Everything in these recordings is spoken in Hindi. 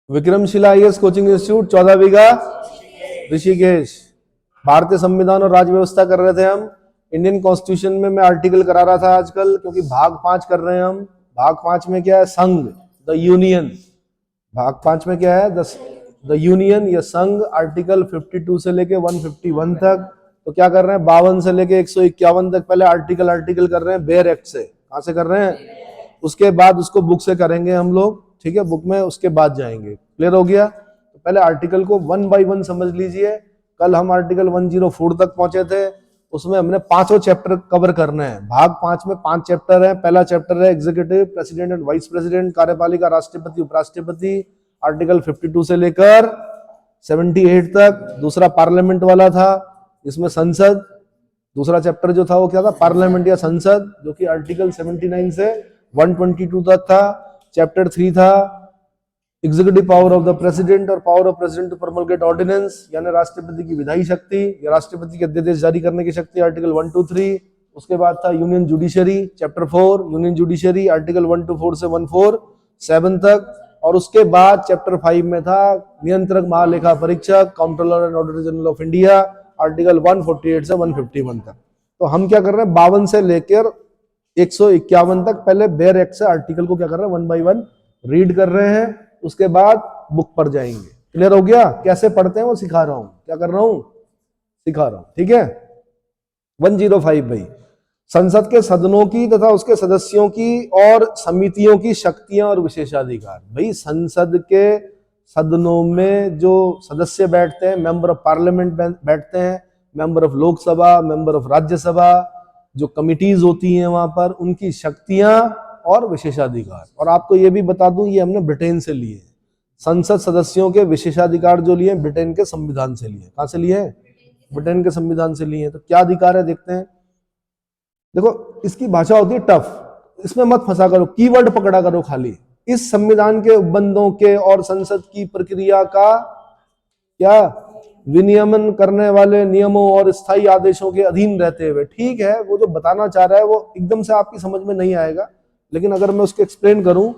विक्रमशिला आईएएस कोचिंग इंस्टीट्यूट 14 बीघा ऋषिकेश। भारतीय संविधान और राज्य व्यवस्था कर रहे थे हम। इंडियन कॉन्स्टिट्यूशन में मैं आर्टिकल करा रहा था आजकल, क्योंकि भाग 5 कर रहे हैं हम। भाग 5 में क्या है? संघ, द यूनियन। भाग 5 में क्या है? द यूनियन या संघ। आर्टिकल 52 से लेके 151 तक। तो क्या कर रहे हैं? 52 से लेके 151 तक पहले आर्टिकल कर रहे हैं बेयर एक्ट से। कहां से कर रहे हैं? उसके बाद उसको बुक से करेंगे हम लोग, ठीक है, बुक में, उसके बाद जाएंगे। क्लियर हो गया? तो पहले आर्टिकल को 1 बाय 1 समझ लीजिए। कल हम आर्टिकल 104 तक पहुंचे थे। उसमें हमने 5 चैप्टर कवर करने हैं। भाग 5 में 5 चैप्टर है। पहला चैप्टर है executive, president and vice president, कार्यपालिका, राष्ट्रपति, उपराष्ट्रपति, आर्टिकल 52 से लेकर 78 तक। दूसरा पार्लियामेंट वाला था, इसमें संसद। दूसरा चैप्टर जो था वो क्या था? पार्लियामेंट या संसद, जो कि आर्टिकल 79 से 122 तक था। चैप्टर 3 था executive power of the president और power of president to promulgate ordinance, यानी राष्ट्रपति की विधायी शक्ति या राष्ट्रपति के अध्यादेश जारी करने की शक्ति, आर्टिकल 1 to 3। उसके बाद था union judiciary, chapter 4 union judiciary, article 1 to 4 से 147 तक। और उसके बाद चैप्टर 5 में था नियंत्रक महालेखा परीक्षक, controller and auditor general of India, article 148 से 151 तक। तो हम क्या कर रहे हैं? 52 से लेकर 151 तक पहले बेयर एक्ट से आर्टिकल को क्या कर रहे हैं? 1 by 1 रीड कर रहे हैं। उसके बाद बुक पर जाएंगे। क्लियर हो गया? कैसे पढ़ते हैं वो सिखा रहा हूं। क्या कर रहा हूं? सिखा रहा हूं, ठीक है। 105 भाई, संसद के सदनों की तथा उसके सदस्यों की और समितियों की शक्तियां और विशेषाधिकार। भाई संसद के सदनों में जो सदस्य बैठते हैं, मेंबर ऑफ पार्लियामेंट बैठते हैं, member of Lok Sabha, member of Rajya Sabha, जो कमिटीज होती हैं वहां पर, उनकी शक्तियां और विशेषाधिकार। और आपको ये भी बता दूं, ये हमने ब्रिटेन से लिए। संसद सदस्यों के विशेषाधिकार जो लिए ब्रिटेन के संविधान से लिए। कहां से लिए? ब्रिटेन के संविधान से लिए। तो क्या अधिकार है देखते हैं। देखो, इसकी भाषा होती है टफ, इसमें मत फंसा करो, कीवर्ड पकड़ा करो खाली। इस संविधान के उपबंधों के और संसद की प्रक्रिया का क्या विनियमन करने वाले नियमों और स्थायी आदेशों के अधीन रहते हुए। ठीक है, वो जो बताना चाह रहा है वो एकदम से आपकी समझ में नहीं आएगा, लेकिन अगर मैं उसको एक्सप्लेन करूं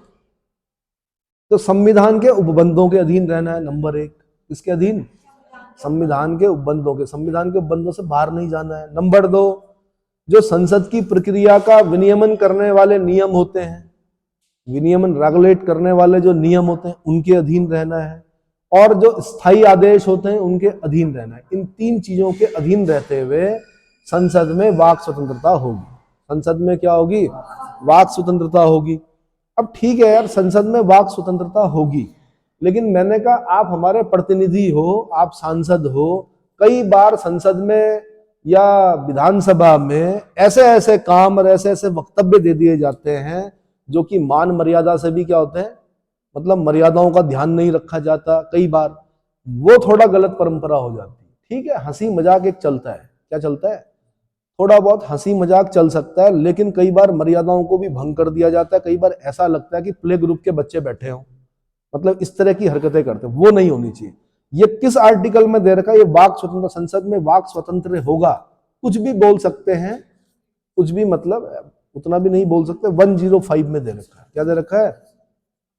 तो संविधान के उपबंधों के अधीन रहना है, नंबर 1। किसके अधीन? संविधान के उपबंधों के। संविधान के उपबंधों से बाहर नहीं जाना है। नंबर 2, जो संसद की प्रक्रिया का विनियमन करने वाले नियम होते हैं, विनियमन रेगुलेट करने वाले जो नियम होते हैं, उनके अधीन रहना है। और जो स्थायी आदेश होते हैं उनके अधीन रहना है। इन 3 चीजों के अधीन रहते हुए संसद में वाक स्वतंत्रता होगी। संसद में क्या होगी? वाक स्वतंत्रता होगी। अब ठीक है यार, संसद में वाक स्वतंत्रता होगी, लेकिन मैंने कहा आप हमारे प्रतिनिधि हो, आप सांसद हो। कई बार संसद में या विधानसभा में ऐसे ऐसे काम और ऐसे ऐसे वक्तव्य दे दिए जाते हैं जो कि मान मर्यादा से भी क्या होते हैं, मतलब मर्यादाओं का ध्यान नहीं रखा जाता। कई बार वो थोड़ा गलत परंपरा हो जाती है। ठीक है, हंसी मजाक एक चलता है। क्या चलता है? थोड़ा बहुत हंसी मजाक चल सकता है, लेकिन कई बार मर्यादाओं को भी भंग कर दिया जाता है। कई बार ऐसा लगता है कि प्ले ग्रुप के बच्चे बैठे हों, मतलब इस तरह की हरकतें करते हैं, वो नहीं होनी चाहिए। ये किस आर्टिकल में दे रखा है? ये वाक स्वतंत्र, संसद में वाक स्वतंत्र होगा। कुछ भी बोल सकते हैं, कुछ भी, मतलब उतना भी नहीं बोल सकते। 105 में दे रखा है। क्या दे रखा है?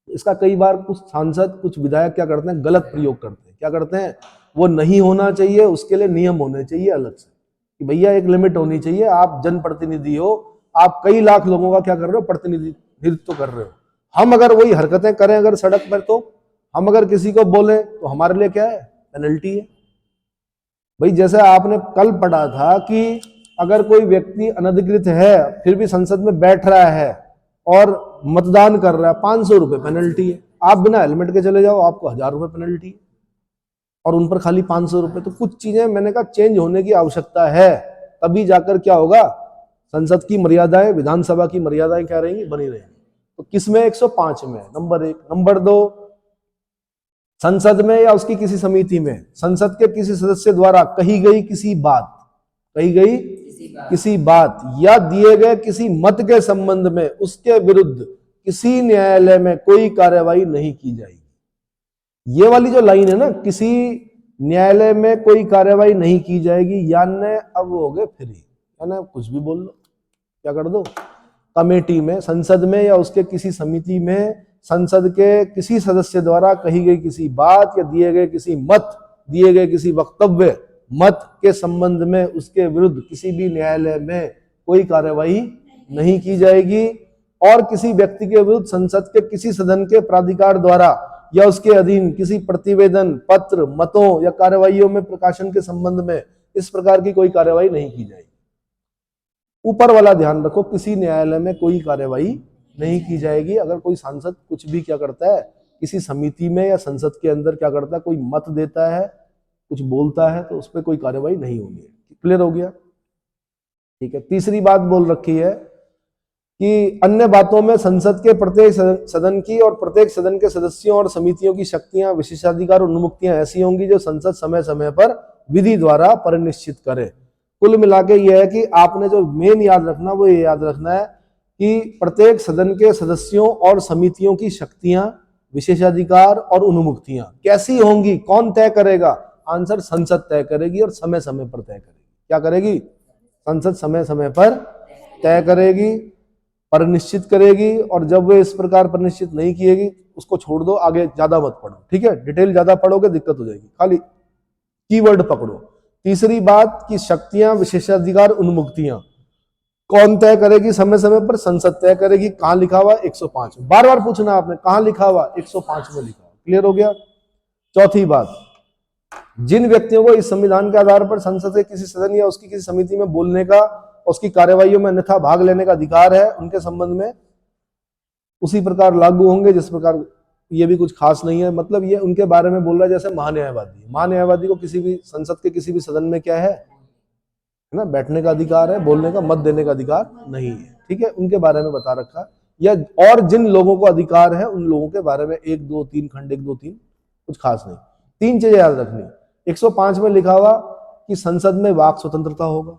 इसका कई बार कुछ सांसद, कुछ विधायक क्या करते हैं? गलत प्रयोग करते हैं। क्या करते हैं? वो नहीं होना चाहिए, उसके लिए नियम होने चाहिए अलग से कि भैया एक लिमिट होनी चाहिए। आप जनप्रतिनिधि हो, आप कई लाख लोगों का क्या कर रहे हो? प्रतिनिधित्व कर रहे हो। हम अगर वही हरकतें करें अगर सड़क पर, तो हम अगर किसी को बोले तो हमारे लिए क्या है? पेनल्टी है। भाई जैसे आपने कल पढ़ा था कि अगर कोई व्यक्ति अनधिकृत है फिर भी संसद में बैठ रहा है और मतदान कर रहा है, 500 रुपए पेनल्टी है। आप बिना हेलमेट के चले जाओ, आपको 1000 रुपए पेनल्टी है, और उन पर खाली 500 रुपए। तो कुछ चीजें मैंने कहा चेंज होने की आवश्यकता है, तभी जाकर क्या होगा? संसद की मर्यादाएं, विधानसभा की मर्यादाएं क्या रहेंगी? बनी रहेंगी। तो किसमें? 105 में, नंबर 1। नंबर 2, संसद में या उसकी किसी समिति में संसद के किसी सदस्य द्वारा कही गई किसी बात, कही गई किसी बात या दिए गए किसी मत के संबंध में उसके विरुद्ध किसी न्यायालय में कोई कार्यवाही नहीं की जाएगी। ये वाली जो लाइन है ना, किसी न्यायालय में कोई कार्यवाही नहीं की जाएगी, यानी अब हो गए फ्री, यानी कुछ भी बोल लो, क्या कर दो। कमेटी में, संसद में या उसके किसी समिति में संसद के किसी सदस्य द्वारा कही गई किसी बात या दिए गए किसी मत, दिए गए किसी वक्तव्य मत के संबंध में उसके विरुद्ध किसी भी न्यायालय में कोई कार्यवाही नहीं की जाएगी, और किसी व्यक्ति के विरुद्ध संसद के किसी सदन के प्राधिकार द्वारा या उसके अधीन किसी प्रतिवेदन, पत्र, मतों या कार्यवाहियों में प्रकाशन के संबंध में इस प्रकार की कोई कार्यवाही नहीं की जाएगी। ऊपर वाला ध्यान रखो, किसी न्यायालय में कोई कार्यवाही नहीं की जाएगी। अगर कोई सांसद कुछ भी क्या करता है, किसी समिति में या संसद के अंदर क्या करता है, कोई मत देता है, कुछ बोलता है, तो उस पर कोई कार्यवाही नहीं होगी। क्लियर हो गया? ठीक है। तीसरी बात बोल रखी है कि अन्य बातों में संसद के प्रत्येक सदन की और प्रत्येक सदन के सदस्यों और समितियों की शक्तियां, विशेषाधिकार और उन्मुक्तियां ऐसी होंगी जो संसद समय समय पर विधि द्वारा परिनिश्चित करे। कुल मिला के यह है कि आपने जो मेन याद रखना वो ये याद रखना है कि प्रत्येक सदन के सदस्यों और समितियों की शक्तियां, विशेषाधिकार और उन्मुक्तियां कैसी होंगी, कौन तय करेगा? आंसर, संसद तय करेगी और समय समय पर तय करेगी। क्या करेगी? संसद समय समय पर तय करेगी, परिनिश्चित करेगी। और जब वे इस प्रकार परिनिश्चित नहीं किएगी उसको छोड़ दो, आगे ज्यादा मत पढ़ो। ठीक है, डिटेल ज्यादा पढ़ोगे दिक्कत हो जाएगी, खाली कीवर्ड पकड़ो। तीसरी बात कि शक्तियां, विशेषाधिकार, उन्मुक्तियां कौन तय करेगी? समय समय पर संसद तय करेगी। कहां लिखा हुआ? 105 में। बार बार पूछना आपने, कहां लिखा हुआ? 105 में लिखा हुआ। क्लियर हो गया? चौथी बात, जिन व्यक्तियों को इस संविधान के आधार पर संसद के किसी सदन या उसकी किसी समिति में बोलने का, उसकी कार्यवाहियों में अन्यथा भाग लेने का अधिकार है, उनके संबंध में उसी प्रकार लागू होंगे जिस प्रकार, ये भी कुछ खास नहीं है, मतलब ये उनके बारे में बोल रहा है जैसे महान्यायवादी। महान्यायवादी को किसी भी संसद के किसी भी सदन में क्या है ना, बैठने का अधिकार है, बोलने का, मत देने का अधिकार नहीं है। ठीक है, उनके बारे में बता रखा। या और जिन लोगों को अधिकार है उन लोगों के बारे में 1 2 3 खंड 1 2 3, कुछ खास नहीं। 3 चीजें याद रखनी। 105 में लिखा हुआ कि संसद में वाक स्वतंत्रता होगा,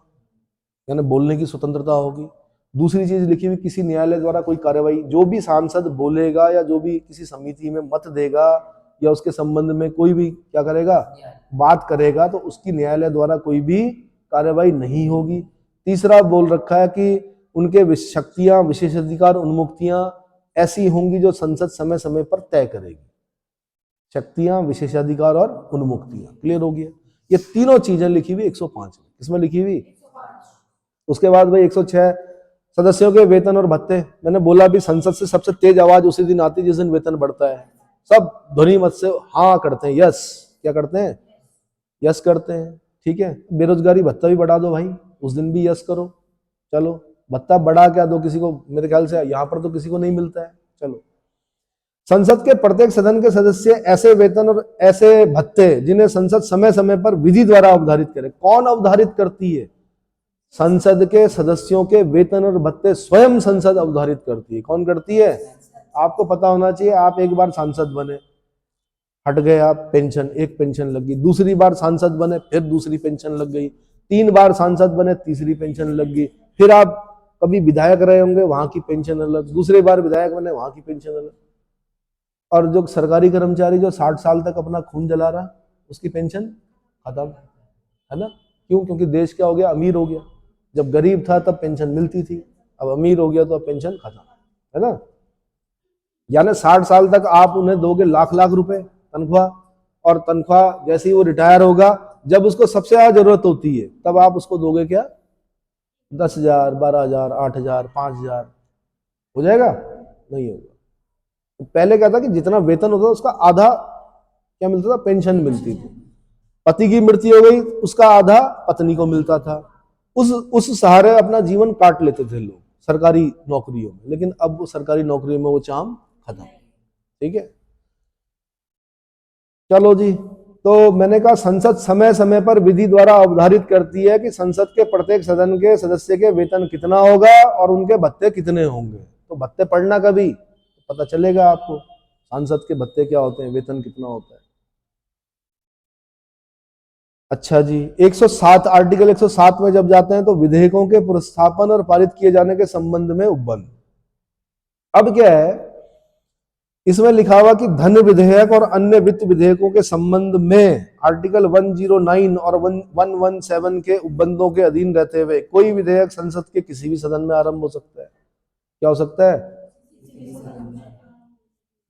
यानी बोलने की स्वतंत्रता होगी। दूसरी चीज लिखी हुई, किसी न्यायालय द्वारा कोई कार्यवाही, जो भी सांसद बोलेगा या जो भी किसी समिति में मत देगा या उसके संबंध में कोई भी क्या करेगा, बात करेगा, तो उसकी न्यायालय द्वारा कोई भी कार्यवाही नहीं होगी। तीसरा बोल रखा है कि उनके शक्तियां, विशेषाधिकार, उन्मुक्तियां ऐसी होंगी जो संसद समय समय पर तय करेगी। शक्तियां, विशेषाधिकार और उन्मुक्तियां। क्लियर हो गया? ये तीनों चीजें लिखी हुई 105 में। किसमें लिखी हुई? उसके बाद भाई 106, सदस्यों के वेतन और भत्ते। मैंने बोला भी संसद से सबसे तेज आवाज उसी दिन आती जिस दिन वेतन बढ़ता है। सब ध्वनि मत से हाँ करते हैं, यस। क्या करते हैं? यस करते हैं। ठीक है, बेरोजगारी भत्ता भी बढ़ा दो भाई, उस दिन भी यस करो। चलो, भत्ता बढ़ा क्या दो किसी को, मेरे ख्याल से यहाँ पर तो किसी को नहीं मिलता है। चलो, संसद के प्रत्येक सदन के सदस्य ऐसे वेतन और ऐसे भत्ते जिन्हें संसद समय समय पर विधि द्वारा अवधारित करे। कौन अवधारित करती है? संसद के सदस्यों के वेतन और भत्ते स्वयं संसद अवधारित करती है। कौन करती है? आपको पता होना चाहिए। आप एक बार सांसद बने, हट गए आप, पेंशन, एक पेंशन लग गई। दूसरी बार सांसद बने, फिर दूसरी पेंशन लग गई। 3 बार सांसद बने, तीसरी पेंशन लग गई। फिर आप कभी विधायक रहे होंगे, वहां की पेंशन अलग। दूसरी बार विधायक बने, वहां की पेंशन अलग। और जो सरकारी कर्मचारी जो 60 साल तक अपना खून जला रहा, उसकी पेंशन खत्म, है ना? क्यों? क्योंकि देश क्या हो गया, अमीर हो गया। जब गरीब था तब पेंशन मिलती थी, अब अमीर हो गया तो अब पेंशन खत्म, है ना? यानी 60 साल तक आप उन्हें दोगे लाख लाख रुपए तनख्वाह, और तनख्वाह जैसे ही वो रिटायर होगा, जब उसको सबसे ज्यादा जरूरत होती है तब आप उसको दोगे क्या, 10,000, 12,000, 8,000, 5,000। हो जाएगा? नहीं होगा। तो पहले क्या था कि जितना वेतन होता था उसका आधा क्या मिलता था, पेंशन मिलती थी। पति की मृत्यु हो गई, उसका आधा पत्नी को मिलता था। उस सहारे अपना जीवन काट लेते थे लोग सरकारी नौकरियों में। लेकिन अब वो सरकारी नौकरियों में वो चाम खत्म। ठीक है, चलो जी। तो मैंने कहा संसद समय समय पर विधि द्वारा अवधारित करती है कि संसद के प्रत्येक सदन के सदस्य के वेतन कितना होगा और उनके भत्ते कितने होंगे। तो भत्ते पढ़ना कभी, तो पता चलेगा आपको सांसद के भत्ते क्या होते हैं, वेतन कितना होता है। अच्छा जी, 107, आर्टिकल 107 में जब जाते हैं तो विधेयकों के प्रस्थापन और पारित किए जाने के संबंध में उपबंध। अब क्या है, इसमें लिखा हुआ कि धन विधेयक और अन्य वित्त विधेयकों के संबंध में आर्टिकल 109 और 117 के उपबंधों के अधीन रहते हुए कोई विधेयक संसद के किसी भी सदन में आरंभ हो सकता है। क्या हो सकता है?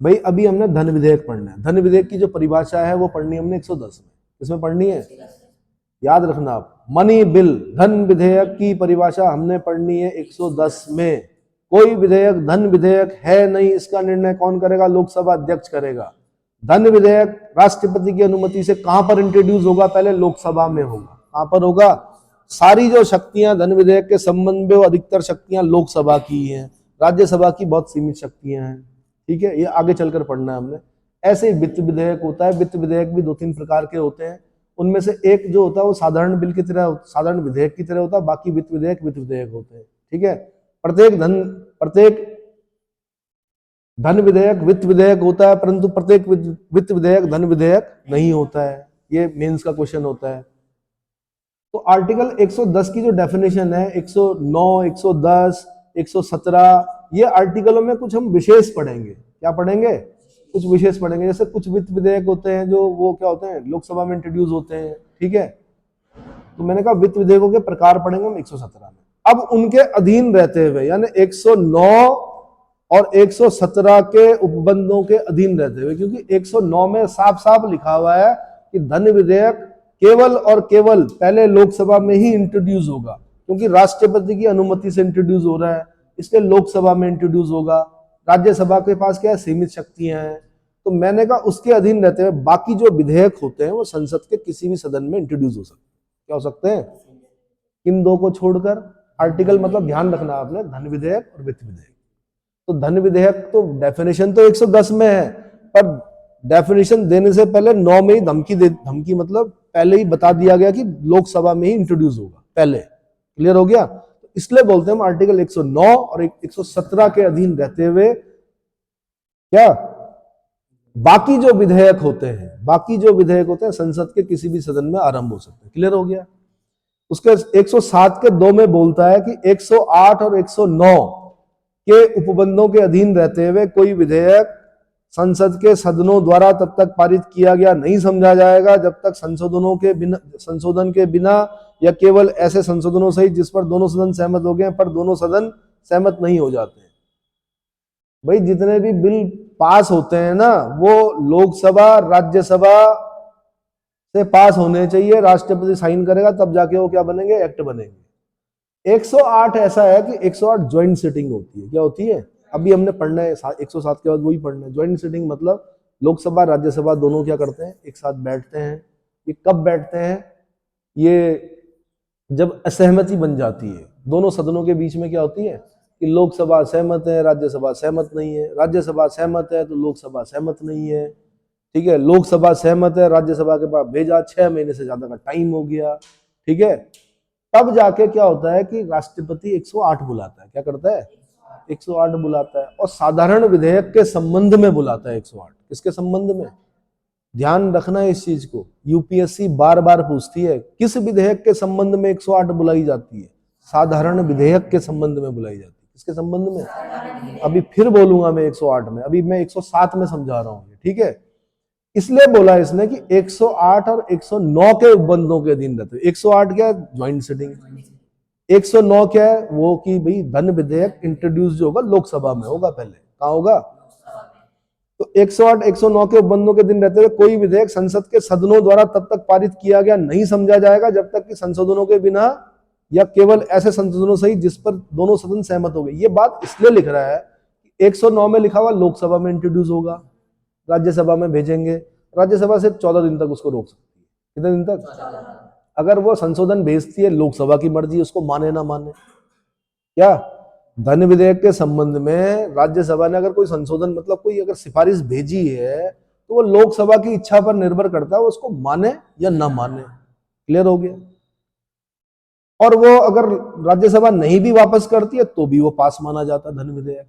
भाई अभी हमने धन विधेयक पढ़ना है। धन विधेयक की जो परिभाषा है वो पढ़नी हमने 110 में। इसमें पढ़नी है, याद रखना आप, मनी बिल धन विधेयक की परिभाषा हमने पढ़नी है 110 में। कोई विधेयक धन विधेयक है नहीं, इसका निर्णय कौन करेगा? लोकसभा अध्यक्ष करेगा। धन विधेयक राष्ट्रपति की अनुमति से कहां पर इंट्रोड्यूस होगा? पहले लोकसभा में होगा। कहां पर होगा? सारी जो शक्तियां धन विधेयक के संबंध में, वो अधिकतर शक्तियां लोकसभा की हैं, राज्यसभा की बहुत सीमित शक्तियां हैं। ठीक है, ये आगे चलकर पढ़ना है हमने। ऐसे ही वित्त विधेयक होता है। वित्त विधेयक भी 2-3 प्रकार के होते हैं। उनमें से एक जो होता है वो साधारण बिल की तरह, साधारण विधेयक की तरह होता है। बाकी वित्त विधेयक होते हैं। ठीक है, प्रत्येक धन विधेयक वित्त विधेयक होता है, परंतु प्रत्येक वित्त विधेयक धन विधेयक नहीं होता है। ये मेंस का क्वेश्चन होता है। तो आर्टिकल 110 की जो डेफिनेशन है, 109, 110, 117, ये आर्टिकलों में कुछ हम विशेष पढ़ेंगे। क्या पढ़ेंगे? कुछ विशेष पढ़ेंगे। जैसे कुछ वित्त विधेयक होते हैं जो वो क्या होते हैं, लोकसभा में इंट्रोड्यूस होते हैं। ठीक है, तो मैंने कहा वित्त विधेयकों के प्रकार पढ़ेंगे हम 117 में। अब उनके अधीन रहते हुए, यानी 109 और 117 के उपबंधों के अधीन रहते हुए, क्योंकि 109 में साफ साफ लिखा हुआ है कि धन विधेयक केवल और केवल पहले लोकसभा में ही इंट्रोड्यूस होगा, क्योंकि राष्ट्रपति की अनुमति से इंट्रोड्यूस हो रहा है, इसलिए लोकसभा में इंट्रोड्यूस होगा। राज्यसभा के पास क्या है? सीमित शक्तियां हैं। तो मैंने कहा उसके अधीन रहते हुए बाकी जो विधेयक होते हैं वो संसद के किसी भी सदन में इंट्रोड्यूस हो सकते हैं। क्या हो सकते हैं? इन दो को छोड़कर। आर्टिकल मतलब ध्यान रखना आपने, धन विधेयक और वित्त विधेयक। तो धन विधेयक तो डेफिनेशन तो 110 में है, पर डेफिनेशन देने से पहले 9 में ही धमकी मतलब पहले ही बता दिया गया कि लोकसभा में ही इंट्रोड्यूस होगा पहले। क्लियर हो गया? तो इसलिए बोलते हैं हम आर्टिकल 109 और 117 के अधीन रहते हुए क्या बाकी जो विधेयक होते हैं संसद के किसी भी सदन में आरंभ हो सकते हैं। क्लियर हो गया? उसके 107 के 2 में बोलता है कि 108 और 109 के उपबंधों के अधीन रहते हुए कोई विधेयक संसद के सदनों द्वारा तब तक पारित किया गया नहीं समझा जाएगा जब तक संशोधन के बिना या केवल ऐसे संशोधनों सहित जिस पर दोनों सदन सहमत हो गए, पर दोनों सदन सहमत नहीं हो जाते। भाई जितने भी बिल पास होते हैं ना, वो लोकसभा राज्यसभा से पास होने चाहिए, राष्ट्रपति साइन करेगा तब जाके वो क्या बनेंगे? एक्ट बनेंगे। 108 ऐसा है कि 108 ज्वाइंट सिटिंग होती है। क्या होती है? अभी हमने पढ़ना है 107 के बाद वही पढ़ना है। ज्वाइंट सिटिंग मतलब लोकसभा राज्यसभा दोनों क्या करते हैं? एक साथ बैठते हैं। ये कब बैठते हैं? ये जब असहमति बन जाती है दोनों सदनों के बीच में। क्या होती है कि लोकसभा सहमत है, राज्यसभा सहमत नहीं है, राज्यसभा सहमत है तो लोकसभा सहमत नहीं है। ठीक है, लोकसभा सहमत है, राज्यसभा के पास भेजा, 6 महीने से ज्यादा का टाइम हो गया। ठीक है, तब जाके क्या होता है कि राष्ट्रपति 108 बुलाता है। क्या करता है? 108 बुलाता है, और साधारण विधेयक के संबंध में बुलाता है 108। किसके संबंध में? ध्यान रखना है इस चीज को, यूपीएससी बार बार पूछती है किस विधेयक के संबंध में 108 बुलाई जाती है? साधारण विधेयक के संबंध में बुलाई जाती है। किसके संबंध में? अभी फिर बोलूंगा मैं 108 में, अभी मैं 107 में समझा रहा हूं। ठीक है, इसलिए बोला इसने कि 108 और 109 के उपबंधों के अधीन रहते हैं। 108 क्या है? Joint sitting. 109 क्या है? वो कि भाई धन विधेयक इंट्रोड्यूस जो होगा लोकसभा में होगा, पहले कहां होगा? तो 108 109 के उपबंधों के दिन रहते हुए कोई विधेयक संसद के सदनों द्वारा तब तक पारित किया गया नहीं समझा जाएगा जब तक कि संशोधनों के बिना या केवल ऐसे संशोधनों सहित जिस पर दोनों सदन सहमत हो गए। ये बात इसलिए लिख रहा है कि 109 में लिखा हुआ लोकसभा में इंट्रोड्यूस होगा, राज्यसभा में भेजेंगे, राज्यसभा सिर्फ 14 दिन तक उसको रोक सकती है। कितने दिन तक? अगर वो संशोधन भेजती है, लोकसभा की मर्जी, उसको माने ना माने। क्या धन विधेयक के संबंध में राज्यसभा ने अगर कोई संशोधन मतलब कोई अगर सिफारिश भेजी है तो वो लोकसभा की इच्छा पर निर्भर करता है, वो उसको माने या ना माने। क्लियर हो गया? और वो अगर राज्यसभा नहीं भी वापस करती है तो भी वो पास माना जाता है धन विधेयक।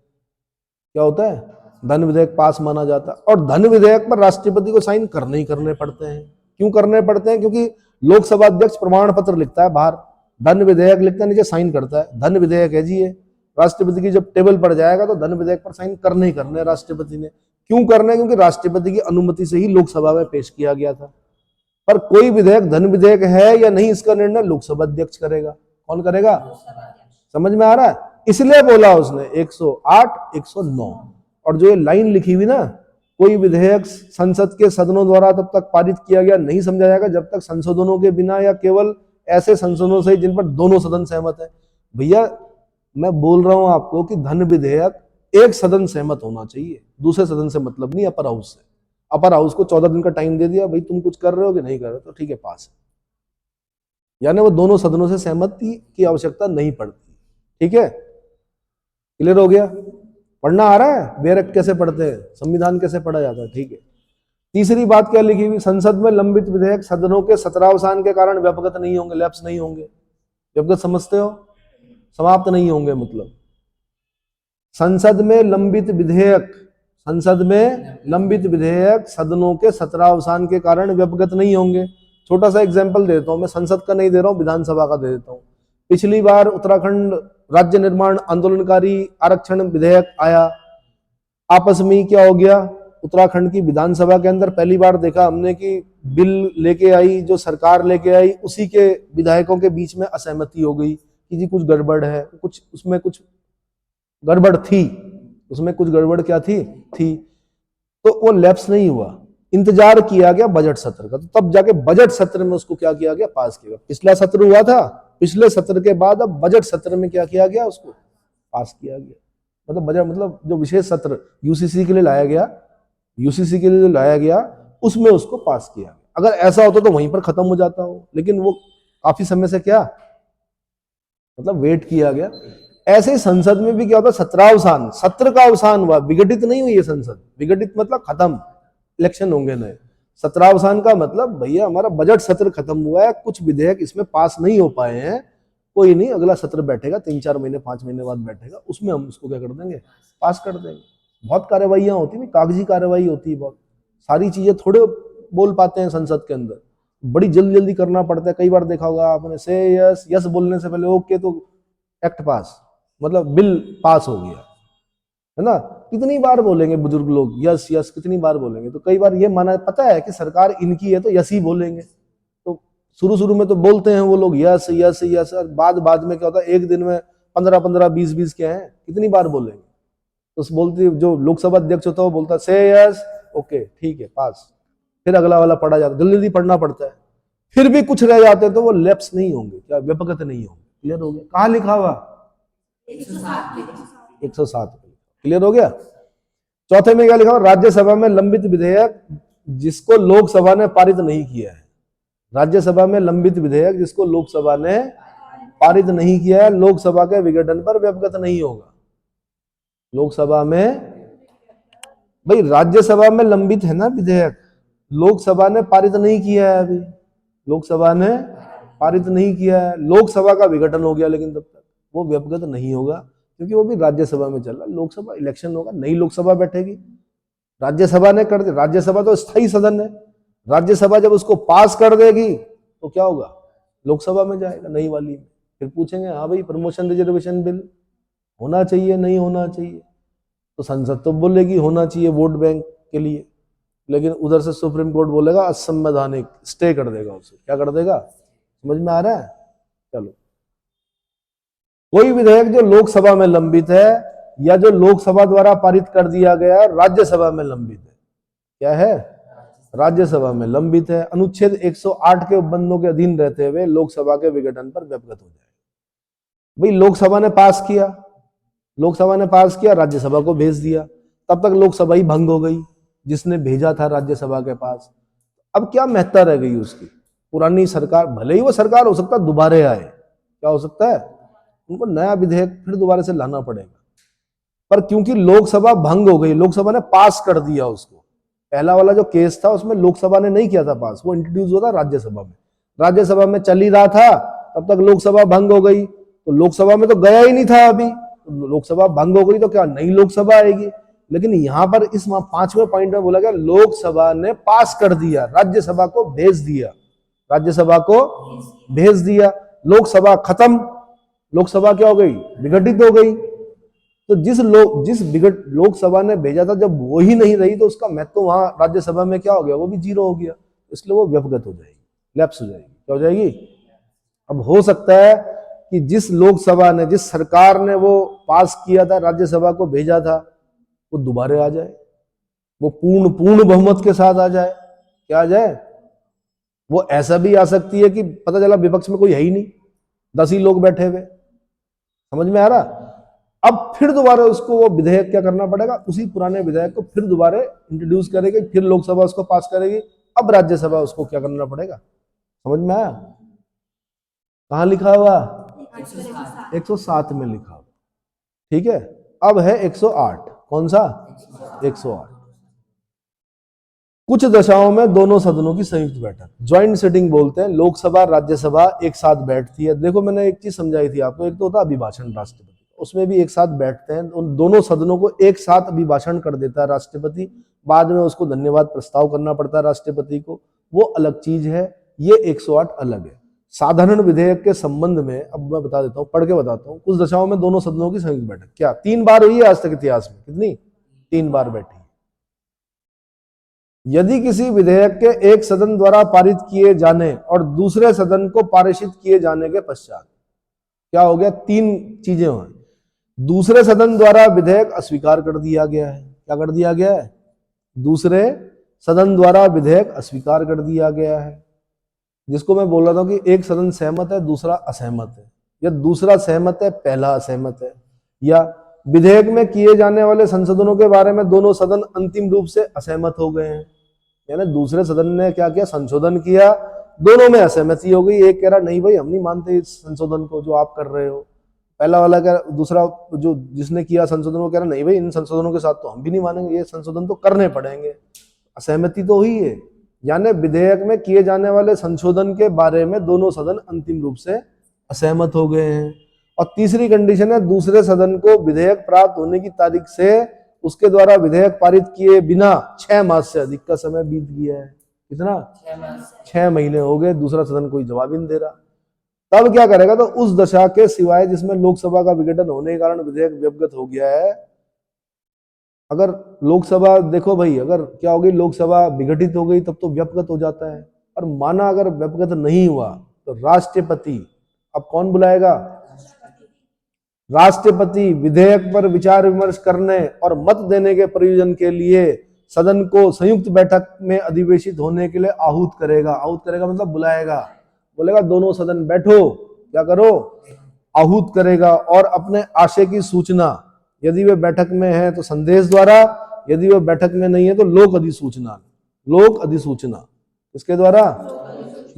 क्या होता है? धन विधेयक पास माना जाता है। और धन विधेयक पर राष्ट्रपति को साइन करने ही करने पड़ते हैं। क्यों करने पड़ते हैं? क्योंकि लोकसभा अध्यक्ष प्रमाण पत्र लिखता है बाहर, धन विधेयक लिखता है, नीचे साइन करता है, धन विधेयक है जी ये। राष्ट्रपति की जब टेबल पड़ जाएगा तो धन विधेयक पर साइन करने ही करने राष्ट्रपति ने। क्यों करने? क्योंकि राष्ट्रपति की अनुमति से ही लोकसभा में पेश किया गया था। पर कोई विधेयक धन विधेयक है या नहीं, इसका निर्णय लोकसभा अध्यक्ष करेगा। कौन करेगा? समझ में आ रहा है? इसलिए बोला उसने 108 109। और जो ये लाइन लिखी हुई ना, कोई विधेयक संसद के सदनों द्वारा तब तक पारित किया गया नहीं समझा जाएगा जब तक संशोधनों के बिना या केवल ऐसे संशोधनों से जिन पर दोनों सदन सहमत है। भैया मैं बोल रहा हूं आपको कि धन विधेयक एक सदन सहमत होना चाहिए, दूसरे सदन से मतलब नहीं, अपर हाउस से। अपर हाउस को 14 दिन का टाइम दे दिया, भाई तुम कुछ कर रहे हो कि नहीं कर रहे हो, तो ठीक है पास है, यानी वो दोनों सदनों से सहमति की आवश्यकता नहीं पड़ती। ठीक है, क्लियर हो गया? पढ़ना आ रहा है? बेयर एक्ट कैसे पढ़ते हैं, संविधान कैसे पढ़ा जाता है? ठीक है। तीसरी बात क्या लिखी हुई, संसद में लंबित विधेयक सदनों के सत्रावसान के कारण व्यपगत नहीं होंगे, लैप्स नहीं होंगे। व्यपगत समझते हो, समाप्त नहीं होंगे, मतलब संसद में लंबित विधेयक, संसद में लंबित विधेयक सदनों के सत्रावसान के कारण व्यपगत नहीं होंगे। छोटा सा एग्जांपल दे देता हूं, मैं संसद का नहीं दे रहा हूं, विधानसभा का दे देता हूं। पिछली बार उत्तराखंड राज्य निर्माण आंदोलनकारी आरक्षण विधेयक आया, आपस में क्या हो गया, उत्तराखंड की विधानसभा के अंदर पहली बार देखा हमने कि बिल लेके आई, जो सरकार लेके आई, उसी के विधायकों के बीच में असहमति हो गई कि जी कुछ गड़बड़ है, कुछ उसमें कुछ गड़बड़ थी, उसमें कुछ गड़बड़ क्या थी, तो वो लैप्स नहीं हुआ, इंतजार किया गया बजट सत्र का, तो तब जाके बजट सत्र में उसको क्या किया गया, पास किया गया। पिछला सत्र हुआ था, पिछले सत्र के बाद अब बजट सत्र में क्या किया गया, उसको पास किया गया। मतलब बजट मतलब जो विशेष सत्र यूसीसी के लिए लाया गया, यूसीसी के लिए जो लाया गया उसमें उसको पास किया गया। अगर ऐसा होता तो वहीं पर खत्म हो जाता हो, लेकिन वो काफी समय से क्या मतलब वेट किया गया। ऐसे ही संसद में भी क्या होता, सत्रावसान, सत्र का अवसान हुआ, विघटित नहीं हुई है संसद, विघटित मतलब खत्म, इलेक्शन होंगे नए। सत्रावसान का मतलब भैया हमारा बजट सत्र खत्म हुआ है, कुछ विधेयक इसमें पास नहीं हो पाए हैं, कोई नहीं, अगला सत्र बैठेगा 3-4 महीने 5 महीने बाद बैठेगा, उसमें हम उसको क्या कर देंगे, पास कर देंगे। बहुत कार्रवाइयां होती है, कागजी कार्रवाई होती है बहुत सारी चीजें, थोड़े बोल पाते हैं संसद के अंदर, बड़ी जल्दी जल्दी करना पड़ता है। कई बार देखा होगा आपने, से यस, यस बोलने से पहले ओके तो एक्ट पास, मतलब बिल पास हो गया, है ना। कितनी बार बोलेंगे बुजुर्ग लोग यस यस, कितनी बार बोलेंगे, तो कई बार ये माना पता है कि सरकार इनकी है तो यस ही बोलेंगे, तो शुरू में तो बोलते हैं वो लोग यस यस यस, और बाद में क्या होता है, एक दिन में 15-15 20-20 क्या है, कितनी बार बोलेंगे। तो बोलती जो लोकसभा अध्यक्ष होता है वो बोलता है से यस, ओके ठीक है पास, फिर अगला वाला पढ़ा जाता है, जल्दी जल्दी पढ़ना पड़ता है, फिर भी कुछ रह जाते हैं तो वो लैप्स नहीं होंगे, क्या व्यपगत नहीं होंगे। क्लियर हो गया? कहाँ लिखा हुआ, 107, क्लियर हो गया। चौथे में क्या लिखा हुआ, राज्यसभा में लंबित विधेयक जिसको लोकसभा ने पारित नहीं किया है, राज्यसभा में लंबित विधेयक जिसको लोकसभा ने पारित नहीं किया है, लोकसभा के विघटन पर व्यपगत नहीं होगा। लोकसभा में, भाई राज्यसभा में लंबित है ना विधेयक, लोकसभा ने पारित नहीं किया है, अभी लोकसभा ने पारित नहीं किया है, लोकसभा का विघटन हो गया, लेकिन तब तक वो व्यपगत नहीं होगा, क्योंकि वो भी राज्यसभा में चल रहा। लोकसभा इलेक्शन होगा, नई लोकसभा बैठेगी, राज्यसभा ने कर दी, राज्यसभा तो स्थायी सदन है, राज्यसभा जब उसको पास कर देगी तो क्या होगा, लोकसभा में जाएगा नई वाली में, फिर पूछेंगे हाँ भाई प्रमोशन रिजर्वेशन बिल होना चाहिए नहीं होना चाहिए, तो संसद तो बोलेगी होना चाहिए वोट बैंक के लिए, लेकिन उधर से सुप्रीम कोर्ट बोलेगा असंवैधानिक, स्टे कर देगा उसे, क्या कर देगा, समझ में आ रहा है। चलो, कोई विधेयक जो लोकसभा में लंबित है या जो लोकसभा द्वारा पारित कर दिया गया राज्यसभा में लंबित है, क्या है, राज्यसभा में लंबित है, अनुच्छेद 108 के उपबंधों के अधीन रहते हुए लोकसभा के विघटन पर व्यपगत हो जाएगा। भाई लोकसभा ने पास किया, लोकसभा ने पास किया, राज्यसभा को भेज दिया, तब तक लोकसभा ही भंग हो गई, जिसने भेजा था राज्यसभा के पास। अब क्या महत्ता रह गई उसकी, पुरानी सरकार, भले ही वो सरकार हो सकता है दोबारा आए, क्या हो सकता है, उनको नया विधेयक फिर दोबारा से लाना पड़ेगा, पर क्योंकि लोकसभा भंग हो गई, लोकसभा ने पास कर दिया उसको, पहला वाला जो केस था उसमें लोकसभा ने नहीं किया था पास, वो इंट्रोड्यूस हुआ था राज्यसभा में, राज्यसभा में चल ही रहा था, तब तक लोकसभा भंग हो गई, तो लोकसभा में तो गया ही नहीं था अभी, तो लोकसभा भंग हो गई तो क्या नई लोकसभा आएगी। लेकिन यहां पर इस 5वें पॉइंट में बोला गया लोकसभा ने पास कर दिया, राज्यसभा को भेज दिया, राज्यसभा को भेज दिया, लोकसभा खत्म, लोकसभा क्या हो गई, विघटित हो गई। तो जिस लोकसभा ने भेजा था जब वो ही नहीं रही, तो उसका महत्व वहां राज्यसभा में क्या हो गया, वो भी जीरो हो गया, इसलिए वो व्यपगत हो जाएगी, लैप्स हो जाएगी, क्या हो जाएगी। अब हो सकता है कि जिस लोकसभा ने, जिस सरकार ने वो पास किया था, राज्यसभा को भेजा था, वो दोबारा आ जाए, वो पूर्ण पूर्ण बहुमत के साथ आ जाए। क्या आ जाए? वो ऐसा भी आ सकती है कि पता चला विपक्ष में कोई है ही नहीं, 10 ही लोग बैठे हुए। समझ में आ रहा? अब फिर दोबारा उसको वो विधेयक क्या करना पड़ेगा, उसी पुराने विधेयक को फिर दोबारा इंट्रोड्यूस करेगी, फिर लोकसभा उसको पास करेगी, अब राज्यसभा उसको क्या करना पड़ेगा। समझ में आया? कहां लिखा हुआ? 107 में लिखा हुआ। ठीक है, अब है 108। कौन सा? 108। कुछ दशाओं में दोनों सदनों की संयुक्त बैठक, ज्वाइंट सिटिंग बोलते हैं, लोकसभा राज्यसभा एक साथ बैठती है। देखो मैंने एक चीज समझाई थी आपको, एक तो होता अभिभाषण राष्ट्रपति, उसमें भी एक साथ बैठते हैं, उन दोनों सदनों को एक साथ अभिभाषण कर देता है राष्ट्रपति, बाद में उसको धन्यवाद प्रस्ताव करना पड़ता है राष्ट्रपति को, वो अलग चीज है। ये 108 अलग है। साधारण विधेयक के संबंध में अब मैं बता देता हूँ, पढ़ के बताता हूँ। कुछ दशाओं में दोनों सदनों की संयुक्त बैठक क्या 3 बार हुई है आज तक इतिहास में? कितनी? 3 बार बैठी। यदि किसी विधेयक के एक सदन द्वारा पारित किए जाने और दूसरे सदन को पारित किए जाने के पश्चात, क्या हो गया? 3 चीजें हुई। दूसरे सदन द्वारा विधेयक अस्वीकार कर दिया गया है। क्या कर दिया गया है? दूसरे सदन द्वारा विधेयक अस्वीकार कर दिया गया है। जिसको मैं बोल रहा था कि एक सदन सहमत है, दूसरा असहमत है, या दूसरा सहमत है, पहला असहमत है, या विधेयक में किए जाने वाले संशोधनों के बारे में दोनों सदन अंतिम रूप से असहमत हो गए हैं। यानी दूसरे सदन ने क्या किया? संशोधन किया, दोनों में असहमति हो गई। एक कह रहा नहीं भाई हम नहीं मानते इस संशोधन को जो आप कर रहे हो, पहला वाला कह, दूसरा जो जिसने किया संशोधन वो कह रहा नहीं भाई इन संशोधनों के साथ तो हम भी नहीं मानेंगे, ये संशोधन तो करने पड़ेंगे। असहमति तो हुई है। यानी विधेयक में किए जाने वाले संशोधन के बारे में दोनों सदन अंतिम रूप से असहमत हो गए हैं। और तीसरी कंडीशन है, दूसरे सदन को विधेयक प्राप्त होने की तारीख से उसके द्वारा विधेयक पारित किए बिना 6 मास से अधिक का समय बीत गया है। कितना? 6 महीने हो गए, दूसरा सदन कोई जवाब ही नहीं दे रहा। तब क्या करेगा? तो उस दशा के सिवाय जिसमें लोकसभा का विघटन होने के कारण विधेयक व्यवगत हो गया है, अगर लोकसभा देखो भाई, अगर क्या होगी, लोकसभा विघटित हो गई तब तो व्यपगत हो जाता है। और माना अगर व्यपगत नहीं हुआ तो राष्ट्रपति, अब कौन बुलाएगा? राष्ट्रपति विधेयक पर विचार विमर्श करने और मत देने के प्रयोजन के लिए सदन को संयुक्त बैठक में अधिवेशित होने के लिए आहूत करेगा। आहूत करेगा मतलब बुलाएगा, बोलेगा दोनों सदन बैठो, क्या करो? आहूत करेगा। और अपने आशय की सूचना, यदि वे बैठक में है तो संदेश द्वारा, यदि वे बैठक में नहीं है तो लोक अधिसूचना। लोक अधिसूचना किसके द्वारा?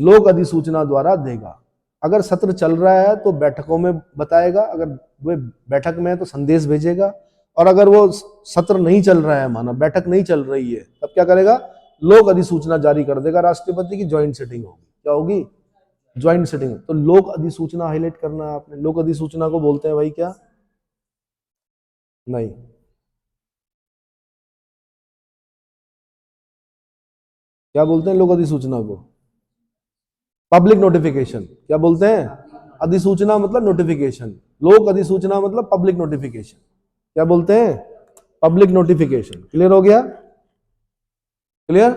लोक अधिसूचना द्वारा देगा। अगर सत्र चल रहा है तो बैठकों में बताएगा, अगर वे बैठक में है तो संदेश भेजेगा, और अगर वो सत्र नहीं चल रहा है, माना बैठक नहीं चल रही है, तब क्या करेगा? लोक अधिसूचना जारी कर देगा राष्ट्रपति की ज्वाइंट सिटिंग होगी। क्या होगी? Joint sitting. तो लोक अधिसूचना हाईलाइट करना है आपने। लोक अधिसूचना को बोलते हैं भाई क्या? नहीं, क्या बोलते हैं लोक अधिसूचना को? Public notification. क्या बोलते हैं? अधिसूचना मतलब नोटिफिकेशन, लोक अधिसूचना मतलब पब्लिक नोटिफिकेशन। क्या बोलते हैं? Public notification. क्लियर हो गया? क्लियर?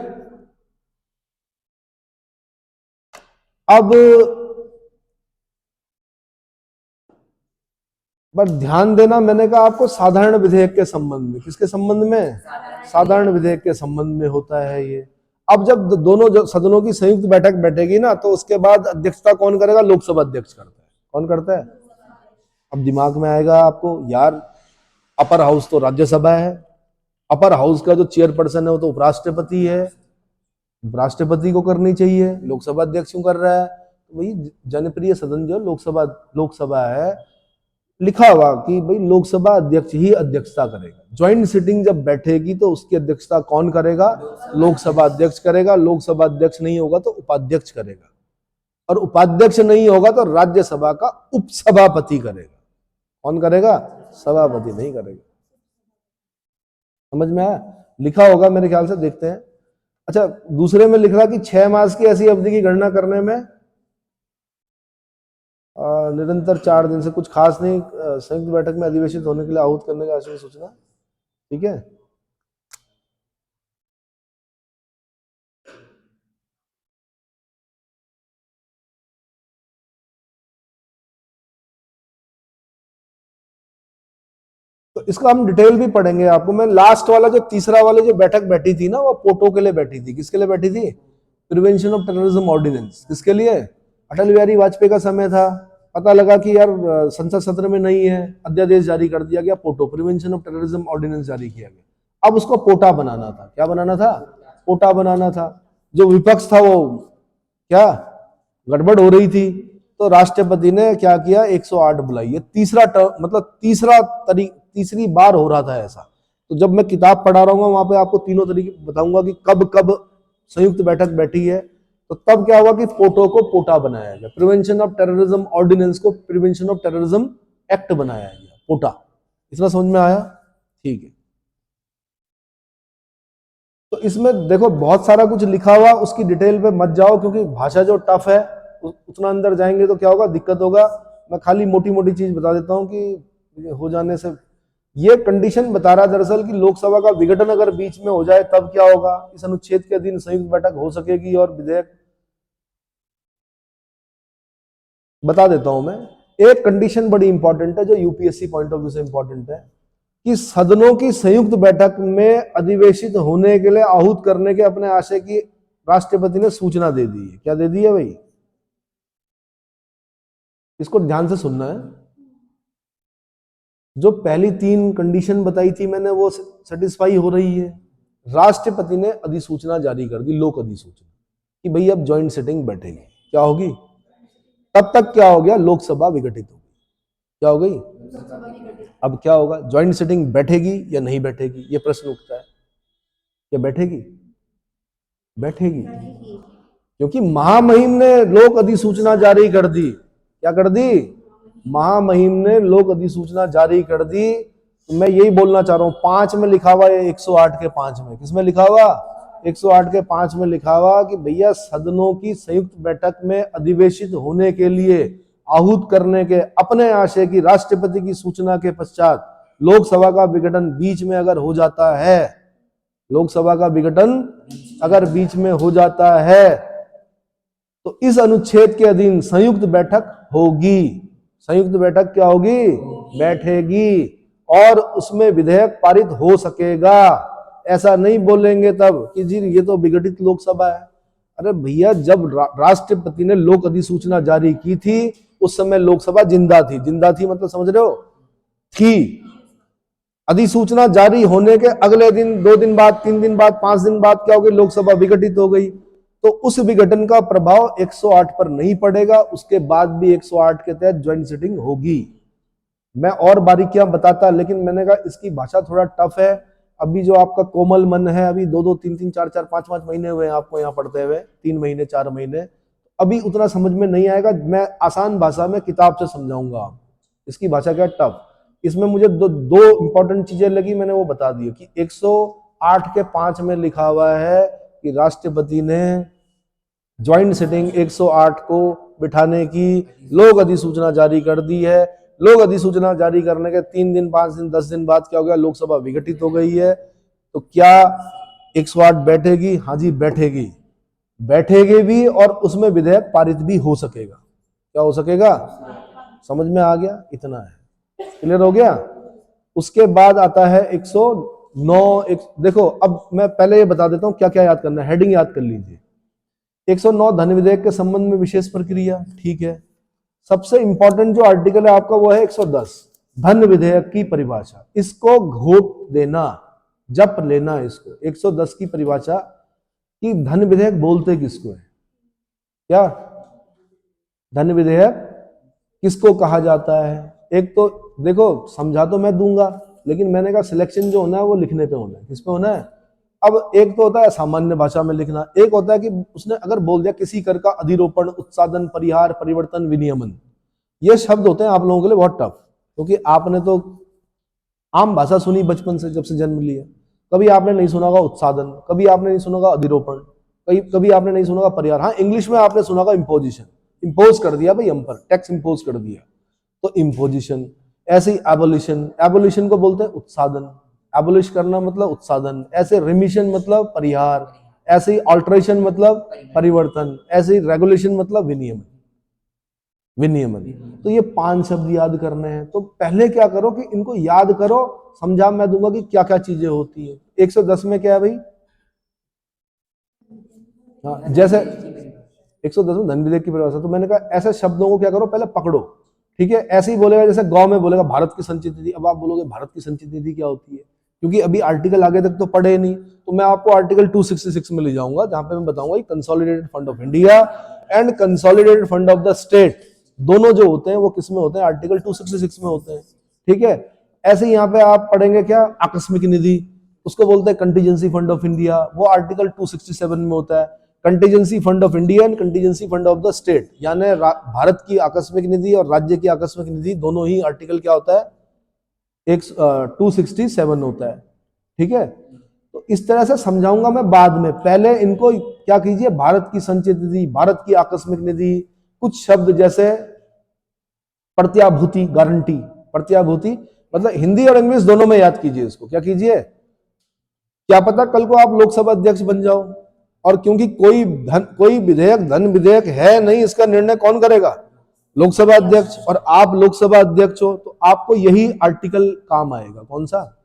अब पर ध्यान देना, मैंने कहा आपको साधारण विधेयक के संबंध में। किसके संबंध में? साधारण विधेयक के संबंध में होता है ये। अब जब दोनों सदनों की संयुक्त बैठक बैठेगी ना, तो उसके बाद अध्यक्षता कौन करेगा? लोकसभा अध्यक्ष करता है। कौन करता है? अब दिमाग में आएगा आपको, यार अपर हाउस तो राज्यसभा है, अपर हाउस का जो चेयरपर्सन है वो तो उपराष्ट्रपति है, उपराष्ट्रपति को करनी चाहिए, लोकसभा अध्यक्ष क्यों कर रहा है? तो भाई जनप्रिय सदन जो लोकसभा लोकसभा है, लिखा हुआ कि भाई लोकसभा अध्यक्ष ही अध्यक्षता करेगा। ज्वाइंट सिटिंग जब बैठेगी तो उसकी अध्यक्षता कौन करेगा? लोकसभा अध्यक्ष करेगा। लोकसभा अध्यक्ष नहीं होगा तो उपाध्यक्ष करेगा, और उपाध्यक्ष नहीं होगा तो राज्यसभा का उपसभापति करेगा। कौन करेगा? सभापति नहीं करेगा। समझ में आया? लिखा होगा मेरे ख्याल से, देखते हैं। अच्छा, दूसरे में लिख रहा कि 6 मास की ऐसी अवधि की गणना करने में निरंतर 4 दिन से कुछ खास नहीं, संयुक्त बैठक में अधिवेशित होने के लिए आहूत करने का आशय सूचना। ठीक है। तो इसका हम डिटेल भी पढ़ेंगे आपको। मैं लास्ट वाला जो तीसरा वाले जो बैठक बैठी थी ना, वो पोटो के लिए बैठी थी। किसके लिए बैठी थी? Prevention of terrorism ordinance. किसके लिए? अटल बिहारी वाजपेयी का समय था, पता लगा कि यार संसद सत्र में नहीं है, अध्यादेश जारी कर दिया गया, POTO prevention of terrorism ordinance जारी किया गया। अब उसको पोटा बनाना था। क्या बनाना था? पोटा बनाना था। जो विपक्ष था वो क्या गड़बड़ हो रही थी, तो राष्ट्रपति ने क्या किया, 108 बुलाई। ये तीसरा टर्म, मतलब तीसरी बार हो रहा था ऐसा। तो जब मैं किताब पढ़ा रहा हूँ वहां पे आपको तीनों तरीके बताऊंगा कि कब कब संयुक्त बैठक बैठी है। तो तब क्या हुआ कि पोटो को पोटा बनाया गया, प्रिवेंशन ऑफ टेररिज्म ऑर्डिनेंस को प्रिवेंशन ऑफ टेररिज्म एक्ट बनाया गया, पोटा। इतना समझ में आया? ठीक है। तो इसमें देखो बहुत सारा कुछ लिखा हुआ, उसकी डिटेल पे मत जाओ क्योंकि भाषा जो टफ है, उतना अंदर जाएंगे तो क्या होगा, दिक्कत होगा। मैं खाली मोटी मोटी चीज बता देता हूं कि हो जाने से ये कंडीशन बता रहा है दरअसल कि लोकसभा का विघटन अगर बीच में हो जाए तब क्या होगा। इस अनुच्छेद के अधीन संयुक्त बैठक हो सकेगी और विधेयक बता देता हूं मैं। एक कंडीशन बड़ी इंपॉर्टेंट है जो यूपीएससी पॉइंट ऑफ व्यू से इंपॉर्टेंट है कि सदनों की संयुक्त बैठक में अधिवेशित होने के लिए आहूत करने के अपने आशय की राष्ट्रपति ने सूचना दे दी है। क्या दे दी है भाई? इसको ध्यान से सुनना है। जो पहली 3 कंडीशन बताई थी मैंने वो सेटिस्फाई हो रही है। राष्ट्रपति ने अधिसूचना जारी कर दी, लोक अधिसूचना, कि भाई अब ज्वाइंट सिटिंग बैठेगी। क्या होगी? तब तक क्या हो गया, लोकसभा विघटित हो गई। क्या हो गई? अब क्या होगा, ज्वाइंट सिटिंग बैठेगी या नहीं बैठेगी, ये प्रश्न उठता है। क्या बैठेगी? बैठेगी, क्योंकि महामहिम ने लोक अधिसूचना जारी कर दी। क्या कर दी? महामहिम ने लोक अधिसूचना जारी कर दी। तो मैं यही बोलना चाह रहा हूं, 5 में लिखा हुआ है, 108 के 5 में। किसमें लिखा हुआ? 108 के 5 में लिखा हुआ कि भैया सदनों की संयुक्त बैठक में अधिवेशित होने के लिए आहूत करने के अपने आशय की राष्ट्रपति की सूचना के पश्चात लोकसभा का विघटन बीच में अगर हो जाता है, लोकसभा का विघटन अगर बीच में हो जाता है तो इस अनुच्छेद के अधीन संयुक्त बैठक होगी। संयुक्त बैठक क्या होगी? बैठेगी और उसमें विधेयक पारित हो सकेगा। ऐसा नहीं बोलेंगे तब कि जी ये तो विघटित लोकसभा है। अरे भैया, जब राष्ट्रपति ने लोक अधिसूचना जारी की थी उस समय लोकसभा जिंदा थी। जिंदा थी मतलब समझ रहे हो? थी। अधिसूचना जारी होने के अगले दिन, 2 दिन बाद, 3 दिन बाद, 5 दिन बाद क्या हो गई, लोकसभा विघटित हो गई। तो उस विघटन का प्रभाव 108 पर नहीं पड़ेगा, उसके बाद भी 108 के तहत ज्वाइंट सिटिंग होगी। मैं और बारीकियां बताता, लेकिन मैंने कहा इसकी भाषा थोड़ा टफ है। अभी जो आपका कोमल मन है, अभी 2-2, 3-3, 4-4, 5-5 महीने हुए आपको यहाँ पढ़ते हुए, 3 महीने 4 महीने, अभी उतना समझ में नहीं आएगा। मैं आसान भाषा में किताब से समझाऊंगा। इसकी भाषा क्या टफ। इसमें मुझे दो इंपॉर्टेंट चीजें लगी, मैंने वो बता दी कि 108 के 5 में लिखा हुआ है कि राष्ट्रपति ने ज्वाइंट सिटिंग 108 को बिठाने की लोक अधिसूचना जारी कर दी है। लोक अधिसूचना जारी करने के 3 दिन, 5 दिन, 10 दिन बाद क्या हो गया, लोकसभा विघटित हो गई है। तो क्या 108 बैठेगी? हाँ जी बैठेगी, बैठेगी भी, और उसमें विधेयक पारित भी हो सकेगा। क्या हो सकेगा? समझ में आ गया? इतना है, क्लियर हो गया। उसके बाद आता है 109। देखो अब मैं पहले ये बता देता हूं क्या क्या याद करना है, हेडिंग याद कर लीजिए। 109 धन विधेयक के संबंध में विशेष प्रक्रिया, ठीक है। सबसे इंपॉर्टेंट जो आर्टिकल है आपका वो है 110, धन विधेयक की परिभाषा। इसको घोट देना, जप लेना इसको। 110 की परिभाषा कि धन विधेयक बोलते किसको है। क्या धन विधेयक किसको कहा जाता है? एक तो देखो, समझा तो मैं दूंगा, लेकिन मैंने कहा सिलेक्शन जो होना है वो लिखने पे होना है। किस पे होना है? अब एक तो होता है सामान्य भाषा में लिखना, एक होता है कि उसने अगर बोल दिया किसी कर का अधिरोपण, उत्सादन, परिहार, परिवर्तन, विनियमन, ये शब्द होते हैं आप लोगों के लिए बहुत टफ, क्योंकि आपने तो आम भाषा सुनी बचपन से, जब से जन्म लिया। कभी आपने नहीं सुना होगा उत्सादन, कभी आपने नहीं सुना होगा अधिरोपण, कभी आपने नहीं सुना होगा परिहार। हाँ, इंग्लिश में आपने सुना होगा इम्पोजिशन, इम्पोज कर दिया भाई हम पर, टैक्स इम्पोज कर दिया, तो इम्पोजिशन। ऐसे ही एबोलिशन, एबोलिशन को बोलते हैं उत्सादन, एबोलिश करना मतलब उत्सादन। ऐसे रिमिशन मतलब परिहार, ऐसे ही ऑल्ट्रेशन मतलब परिवर्तन, ऐसे ही रेगुलेशन मतलब विनियमन। विनियमन। तो ये 5 शब्द याद करने हैं। तो पहले क्या करो कि इनको याद करो, समझा मैं दूंगा कि क्या क्या चीजें होती है। 110 में क्या है भाई? हाँ, जैसे 110 में धन विधेयक की परिभाषा। तो मैंने कहा ऐसे शब्दों को क्या करो, पहले पकड़ो, ठीक है। ऐसे ही बोलेगा जैसे गांव में बोलेगा भारत की संचित निधि। अब आप बोलोगे भारत की संचित निधि क्या होती है, क्योंकि अभी आर्टिकल आगे तक तो पढ़े नहीं। तो मैं आपको आर्टिकल 266 में ले जाऊंगा, जहां पे मैं बताऊंगा consolidated fund of India and consolidated fund of the state, दोनों जो होते हैं वो किस में होते हैं? आर्टिकल 266 में होते हैं, ठीक है। ऐसे ही यहाँ पे आप पढ़ेंगे क्या? आकस्मिक निधि, उसको बोलते हैं कंटीजेंसी फंड ऑफ इंडिया, वो आर्टिकल 267 में होता है। Contingency fund of India and contingency fund of the state, यानी भारत की आकस्मिक निधि और राज्य की आकस्मिक निधि, दोनों ही आर्टिकल क्या होता है? 267 होता है, ठीक है। तो इस तरह से समझाऊंगा मैं बाद में। पहले इनको क्या कीजिए, भारत की संचित निधि, भारत की आकस्मिक निधि, कुछ शब्द जैसे प्रत्याभूति, गारंटी, प्रत्याभूति मतलब हिंदी और इंग्लिश दोनों में याद कीजिए इसको। क्या कीजिए, क्या पता कल को आप लोकसभा अध्यक्ष बन जाओ। और क्योंकि कोई विधेयक धन विधेयक है नहीं, इसका निर्णय कौन करेगा? लोकसभा अध्यक्ष। और आप लोकसभा अध्यक्ष हो तो आपको यही आर्टिकल काम आएगा। कौन सा?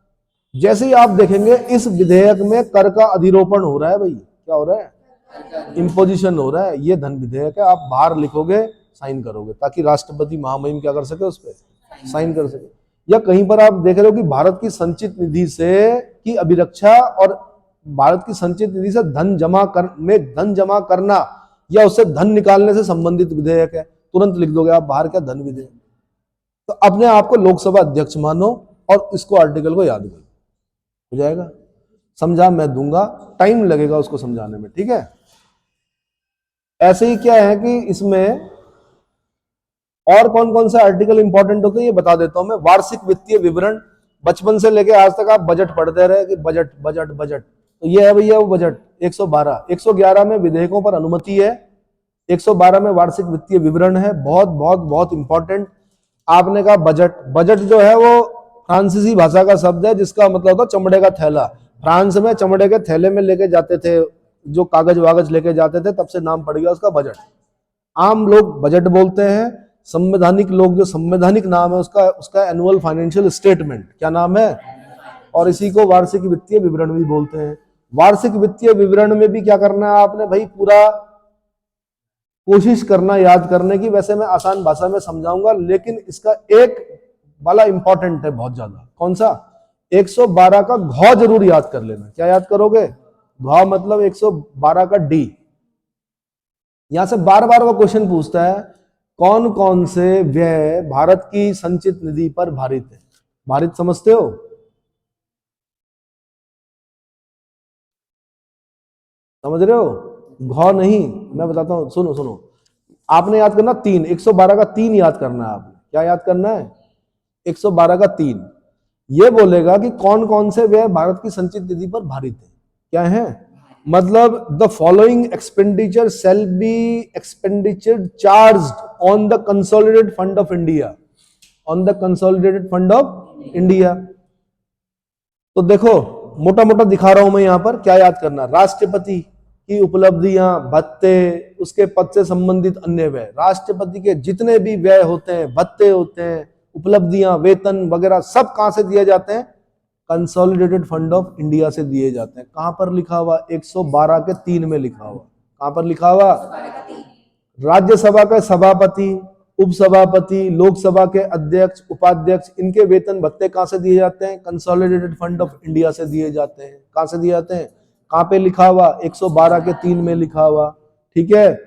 जैसे ही आप देखेंगे इस विधेयक में कर का अधिरोपण हो रहा है भाई, क्या हो रहा है? इम्पोजिशन हो रहा है। ये धन विधेयक है, आप बाहर लिखोगे, साइन करोगे, ताकि राष्ट्रपति महामहिम क्या कर सके, उस पर साइन कर सके। या कहीं पर आप देख रहे हो कि भारत की संचित निधि से की अभिरक्षा और भारत की संचित निधि से धन जमा करना या उससे धन निकालने से संबंधित विधेयक है, तुरंत लिख दोगे आप बाहर क्या? धन विधेयक। तो अपने आप को लोकसभा अध्यक्ष मानो और इसको आर्टिकल को याद करो, हो जाएगा। समझा मैं दूंगा, टाइम लगेगा उसको समझाने में, ठीक है। ऐसे ही क्या है कि इसमें और कौन कौन से आर्टिकल इंपॉर्टेंट होते हैं ये बता देता हूं मैं। वार्षिक वित्तीय विवरण, बचपन से लेके आज तक आप बजट पढ़ते रहे कि बजट बजट बजट, तो ये है भैया वो बजट। 112 111 में विधेयकों पर अनुमति है, 112 में वार्षिक वित्तीय विवरण है। बहुत बहुत बहुत इंपॉर्टेंट। आपने कहा बजट, बजट जो है वो फ्रांसीसी भाषा का शब्द है जिसका मतलब होता चमड़े का थैला। फ्रांस में चमड़े के थैले में लेके जाते थे, जो कागज वागज लेके जाते थे, तब से नाम पड़ गया उसका बजट। आम लोग बजट बोलते हैं, संवैधानिक लोग जो संवैधानिक नाम है उसका एनुअल फाइनेंशियल स्टेटमेंट, क्या नाम है? और इसी को वार्षिक वित्तीय विवरण भी बोलते हैं। वार्षिक वित्तीय विवरण में भी क्या करना है आपने भाई? पूरा कोशिश करना याद करने की। वैसे मैं आसान भाषा में समझाऊंगा, लेकिन इसका एक वाला इंपॉर्टेंट है बहुत ज्यादा। कौन सा? 112 का घ जरूर याद कर लेना। क्या याद करोगे? घ मतलब 112 का डी। यहां से बार बार वो क्वेश्चन पूछता है कौन कौन से व्यय भारत की संचित निधि पर भारित है। भारित समझते हो? समझ रहे हो? घ नहीं, मैं बताता हूं, सुनो सुनो। आपने याद करना 3, 112 का 3 याद करना है आपने। क्या याद करना है? 112 का 3 ये बोलेगा कि कौन कौन से व्यय भारत की संचित निधि पर भारित है। क्या है? मतलब the following expenditure shall be expenditure charged on the consolidated fund of India, on the consolidated fund of India. तो देखो मोटा मोटा दिखा रहा हूं मैं यहां पर। क्या याद करना? राष्ट्रपति की उपलब्धियां, भत्ते, उसके पद से संबंधित अन्य व्यय, राष्ट्रपति के जितने भी व्यय होते हैं, भत्ते होते हैं, उपलब्धियां, वेतन वगैरह, सब कहां से दिए जाते हैं? कंसोलिडेटेड फंड ऑफ इंडिया से दिए जाते हैं। कहां पर लिखा हुआ? 112 के 3 में लिखा हुआ। कहां पर लिखा हुआ? राज्यसभा के सभापति, उपसभापति, लोकसभा के अध्यक्ष, उपाध्यक्ष, इनके वेतन भत्ते कहां से दिए जाते हैं? कंसोलिडेटेड फंड ऑफ इंडिया से दिए जाते हैं। कहां से दिए जाते हैं? कहां पे लिखा हुआ? 112 के 3 में लिखा हुआ, ठीक है।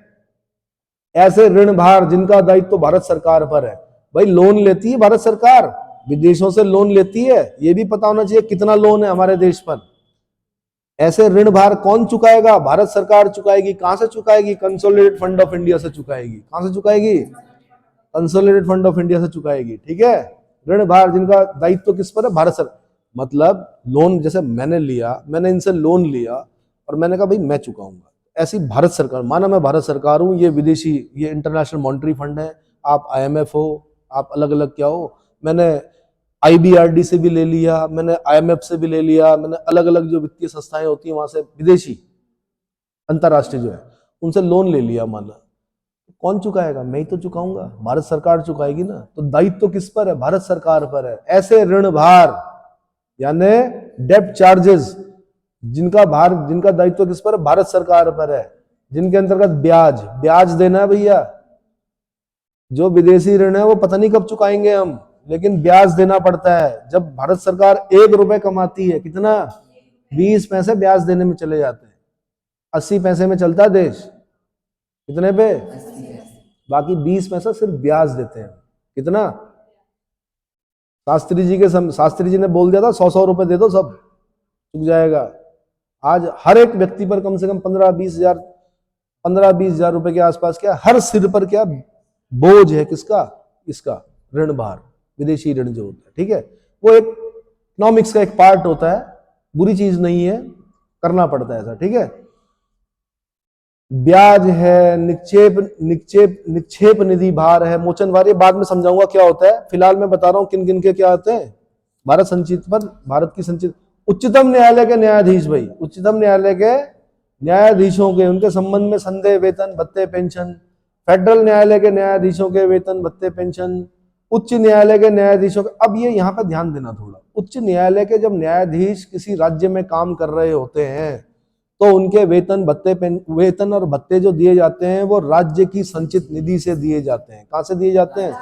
ऐसे ऋण भार जिनका दायित्व तो भारत सरकार पर है। भाई लोन लेती है भारत सरकार, विदेशों से लोन लेती है, ये भी पता होना चाहिए कितना लोन है हमारे देश पर। ऐसे ऋण भार कौन चुकाएगा? भारत सरकार चुकाएगी। कहां से चुकाएगी? कंसोलिडेटेड फंड ऑफ इंडिया से चुकाएगी। कहां से चुकाएगी? कंसोलिडेटेड फंड ऑफ इंडिया से चुकाएगी, ठीक है। ऋण भार जिनका दायित्व तो किस पर है? भारत सरकार। मतलब लोन जैसे मैंने लिया, मैंने इनसे लोन लिया और मैंने कहा भाई मैं चुकाऊंगा, ऐसी भारत सरकार, माना मैं भारत सरकार हूं, ये विदेशी, ये इंटरनेशनल मॉनेटरी फंड है, आप IMF हो, आप अलग अलग क्या हो, मैंने IBRD से भी ले लिया, मैंने IMF से भी ले लिया, मैंने अलग अलग जो वित्तीय संस्थाएं होती हैं वहां से, विदेशी अंतरराष्ट्रीय जो है, उनसे लोन ले लिया माना। कौन चुकाएगा? मैं ही तो चुकाऊंगा, भारत सरकार चुकाएगी ना। तो दायित्व तो किस पर है? भारत सरकार पर है। ऐसे ऋण भार यानी डेप्ट चार्जेस जिनका दायित्व किस पर है? भारत सरकार पर है, जिनके अंतर्गत ब्याज देना है भैया। जो विदेशी ऋण है वो पता नहीं कब चुकाएंगे हम, लेकिन ब्याज देना पड़ता है। जब भारत सरकार 1 रुपए कमाती है, कितना? 20 पैसे ब्याज देने में चले जाते हैं। 80 पैसे में चलता है देश, कितने पे? बाकी 20 पैसा सिर्फ ब्याज देते हैं। कितना? शास्त्री जी ने बोल दिया था 100 रुपए दे दो सब चुक जाएगा। आज हर एक व्यक्ति पर कम से कम 15-20 हजार रुपए के आसपास क्या हर सिर पर क्या बोझ है? किसका? इसका ऋण भार, विदेशी ऋण जो होता है। ठीक है, वो एक इकोनॉमिक्स का एक पार्ट होता है, बुरी चीज नहीं है, करना पड़ता है ऐसा। ठीक है, ब्याज है, निक्षेप निधि भार है, मोचन भार, ये बाद में समझाऊंगा क्या होता है। फिलहाल मैं बता रहा हूं किन किन के क्या होते हैं। भारत की संचित उच्चतम न्यायालय के न्यायाधीश, भाई उच्चतम न्यायालय के न्यायाधीशों के उनके संबंध में संदेह, वेतन भत्ते पेंशन, फेडरल न्यायालय के न्यायाधीशों के वेतन भत्ते पेंशन, उच्च न्यायालय के न्यायाधीशों के। अब ये यहाँ पर ध्यान देना थोड़ा, उच्च न्यायालय के जब न्यायाधीश किसी राज्य में काम कर रहे होते हैं तो उनके वेतन और भत्ते जो दिए जाते हैं वो राज्य की संचित निधि से दिए जाते हैं। कहां से दिए जाते हैं?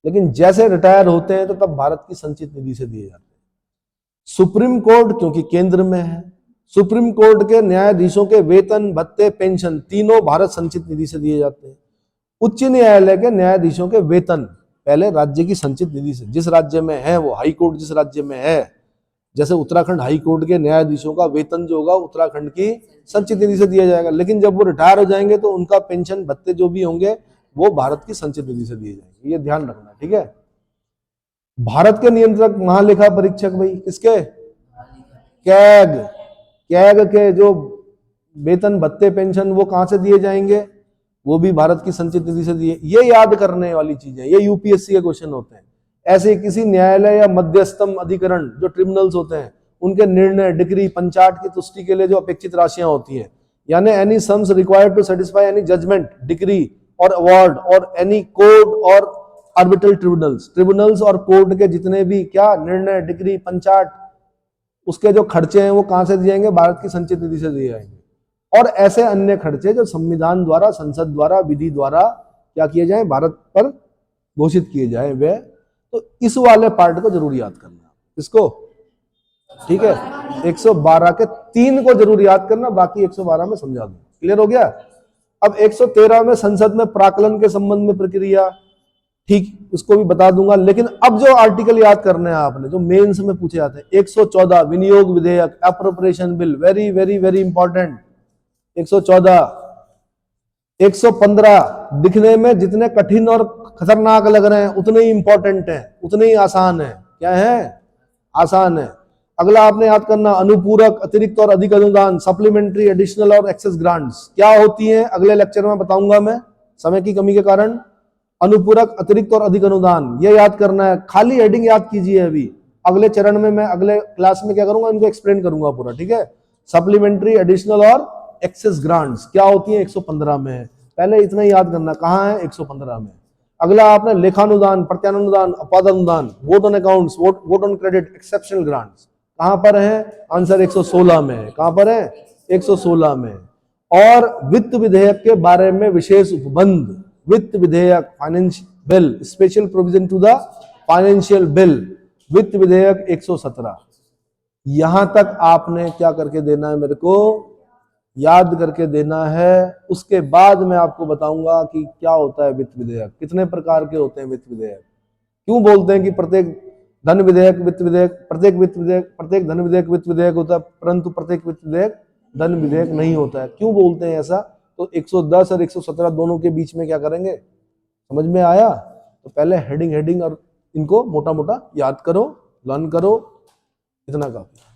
लेकिन जैसे रिटायर होते हैं तो तब भारत की संचित निधि से दिए जाते हैं। सुप्रीम कोर्ट क्योंकि केंद्र में है, सुप्रीम कोर्ट के न्यायाधीशों के वेतन भत्ते पेंशन तीनों भारत संचित निधि से दिए जाते हैं। उच्च न्यायालय के न्यायाधीशों के वेतन पहले राज्य की संचित निधि से, जिस राज्य में है वो, हाई कोर्ट जिस राज्य में है, जैसे उत्तराखंड हाई कोर्ट के न्यायाधीशों का वेतन जो होगा उत्तराखंड की संचित निधि से दिया जाएगा। लेकिन जब वो रिटायर हो जाएंगे तो उनका पेंशन भत्ते जो भी होंगे वो भारत की संचित निधि से दिए जाएंगे। ये ध्यान रखना। ठीक है, भारत के नियंत्रक महालेखा परीक्षक, भाई किसके? कैग के जो वेतन भत्ते पेंशन वो कहां से दिए जाएंगे? वो भी भारत की संचित निधि से दिए। ये याद करने वाली चीजें, ये यूपीएससी के क्वेश्चन होते हैं। ऐसे किसी न्यायालय या मध्यस्थम अधिकरण जो ट्रिब्यूनल्स होते हैं उनके निर्णय, डिक्री, पंचाट की तुष्टि के लिए जो अपेक्षित राशियां होती हैं, यानी any sums required to satisfy any judgment, decree और अवार्ड और एनी कोर्ट और आर्बिट्रल ट्रिब्यूनल्स और कोर्ट के जितने भी क्या निर्णय, डिक्री, पंचाट, उसके जो खर्चे हैं वो कहां से दिए जाएंगे? भारत की संचित निधि से दिए जाएंगे। और ऐसे अन्य खर्चे जो संविधान द्वारा, संसद द्वारा, विधि द्वारा क्या किए जाए? भारत पर घोषित किए जाए वे। तो इस वाले पार्ट को जरूर याद करना। इसको ठीक है, 112 के 3 को जरूर याद करना, बाकी 112 में समझा दूं। क्लियर हो गया? अब 113 में संसद में प्राक्कलन के संबंध में प्रक्रिया, ठीक, उसको भी बता दूंगा। लेकिन अब जो आर्टिकल याद करने हैं आपने, जो मेंस में पूछे जाते हैं, 114 विनियोग विधेयक, appropriation bill, very very very important. 114, 115 दिखने में जितने कठिन और खतरनाक लग रहे हैं उतने ही इंपॉर्टेंट हैं, उतने ही आसान है। क्या है? आसान है। अगला आपने याद करना, अनुपूरक, अतिरिक्त और अधिक अनुदान, सप्लीमेंट्री, एडिशनल और एक्सेस ग्रांट्स क्या होती हैं अगले लेक्चर में बताऊंगा मैं, समय की कमी के कारण। अनुपूरक, अतिरिक्त और अधिक अनुदान ये याद करना है, खाली हेडिंग याद कीजिए। अभी अगले चरण में मैं अगले क्लास में क्या करूंगा, इनको एक्सप्लेन करूंगा पूरा। ठीक है, सप्लीमेंट्री, एडिशनल और एक्सेस ग्रांट्स क्या होती है? 115 में है। पहले इतना ही याद करना, कहां है? 115 में। अगला आपने लेखानुदान, प्रत्यानुदान, अपादानुदान, vote on accounts, vote on credit, exceptional grants कहां पर है? आंसर 116 में है। कहां पर है? 116 में। और वित्त विधेयक के बारे में विशेष उपबंध, वित्त विधेयक, financial bill, special provision to the financial bill, वित्त विधेयक 117। यहां तक आपने क्या करके देना है? मेरे को याद करके देना है। उसके बाद मैं आपको बताऊंगा कि क्या होता है वित्त विधेयक, कितने प्रकार के होते हैं वित्त विधेयक, क्यों बोलते हैं कि प्रत्येक धन विधेयक वित्त विधेयक, प्रत्येक धन विधेयक वित्त विधेयक होता है, परंतु प्रत्येक वित्त विधेयक धन विधेयक नहीं होता है। क्यों बोलते हैं ऐसा? तो 110 और 117 दोनों के बीच में क्या करेंगे, समझ में आया? तो पहले हेडिंग और इनको मोटा मोटा याद करो, लर्न करो, इतना काफी।